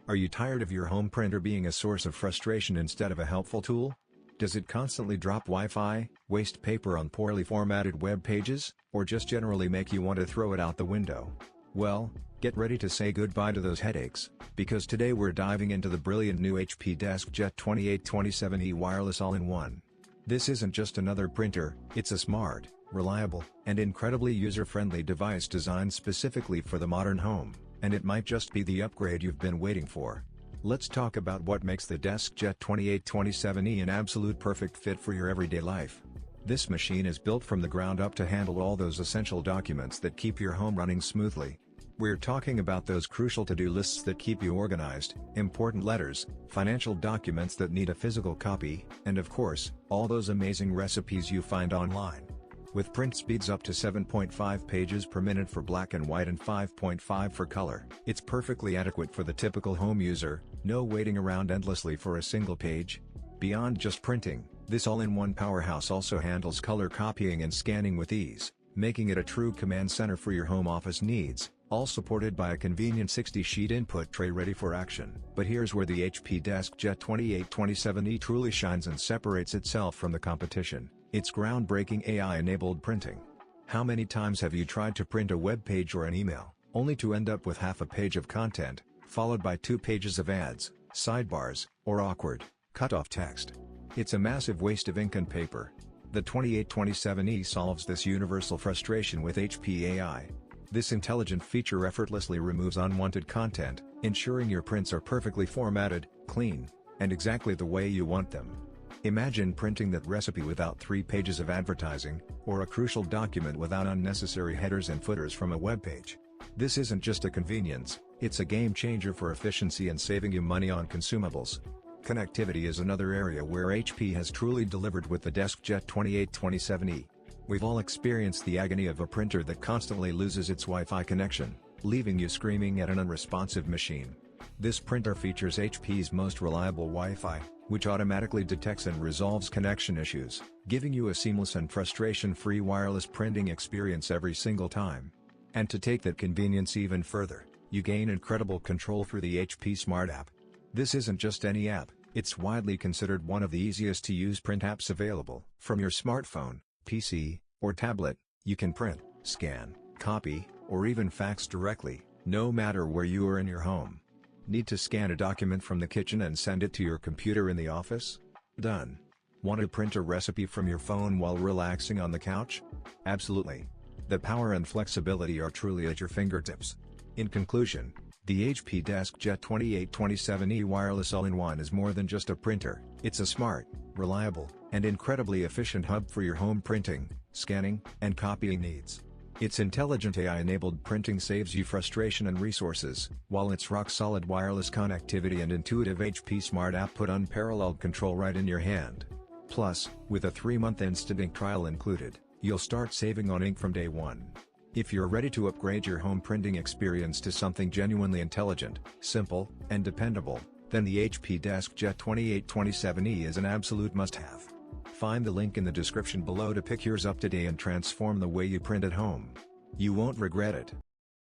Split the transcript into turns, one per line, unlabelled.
Are you tired of your home printer being a source of frustration instead of a helpful tool? Does it constantly drop Wi-Fi, waste paper on poorly formatted web pages, or just generally make you want to throw it out the window? Well, get ready to say goodbye to those headaches, because today we're diving into the brilliant new HP DeskJet 2827e wireless all-in-one. This isn't just another printer, it's a smart, reliable, and incredibly user-friendly device designed specifically for the modern home, and it might just be the upgrade you've been waiting for. Let's talk about what makes the DeskJet 2827e an absolute perfect fit for your everyday life. This machine is built from the ground up to handle all those essential documents that keep your home running smoothly. We're talking about those crucial to-do lists that keep you organized, important letters, financial documents that need a physical copy, and of course, all those amazing recipes you find online. With print speeds up to 7.5 pages per minute for black and white and 5.5 for color, it's perfectly adequate for the typical home user, no waiting around endlessly for a single page. Beyond just printing, this all-in-one powerhouse also handles color copying and scanning with ease, making it a true command center for your home office needs, all supported by a convenient 60-sheet input tray ready for action. But here's where the HP DeskJet 2827e truly shines and separates itself from the competition. It's groundbreaking AI-enabled printing. How many times have you tried to print a web page or an email, only to end up with half a page of content, followed by 2 pages of ads, sidebars, or awkward, cut-off text? It's a massive waste of ink and paper. The 2827e solves this universal frustration with HP AI. This intelligent feature effortlessly removes unwanted content, ensuring your prints are perfectly formatted, clean, and exactly the way you want them. Imagine printing that recipe without 3 pages of advertising, or a crucial document without unnecessary headers and footers from a web page. This isn't just a convenience, it's a game changer for efficiency and saving you money on consumables. Connectivity is another area where HP has truly delivered with the DeskJet 2827e. We've all experienced the agony of a printer that constantly loses its Wi-Fi connection, leaving you screaming at an unresponsive machine. This printer features HP's most reliable Wi-Fi, which automatically detects and resolves connection issues, giving you a seamless and frustration-free wireless printing experience every single time. And to take that convenience even further, you gain incredible control through the HP Smart app. This isn't just any app, it's widely considered one of the easiest to use print apps available. From your smartphone, PC, or tablet, you can print, scan, copy, or even fax directly, no matter where you are in your home. Need to scan a document from the kitchen and send it to your computer in the office? Done. Want to print a recipe from your phone while relaxing on the couch? Absolutely. The power and flexibility are truly at your fingertips. In conclusion, the HP DeskJet 2827e wireless all-in-one is more than just a printer, it's a smart, reliable, and incredibly efficient hub for your home printing, scanning, and copying needs. Its intelligent AI-enabled printing saves you frustration and resources, while its rock-solid wireless connectivity and intuitive HP Smart app put unparalleled control right in your hand. Plus, with a 3-month instant ink trial included, you'll start saving on ink from day one. If you're ready to upgrade your home printing experience to something genuinely intelligent, simple, and dependable, then the HP DeskJet 2827e is an absolute must-have. Find the link in the description below to pick yours up today and transform the way you print at home. You won't regret it.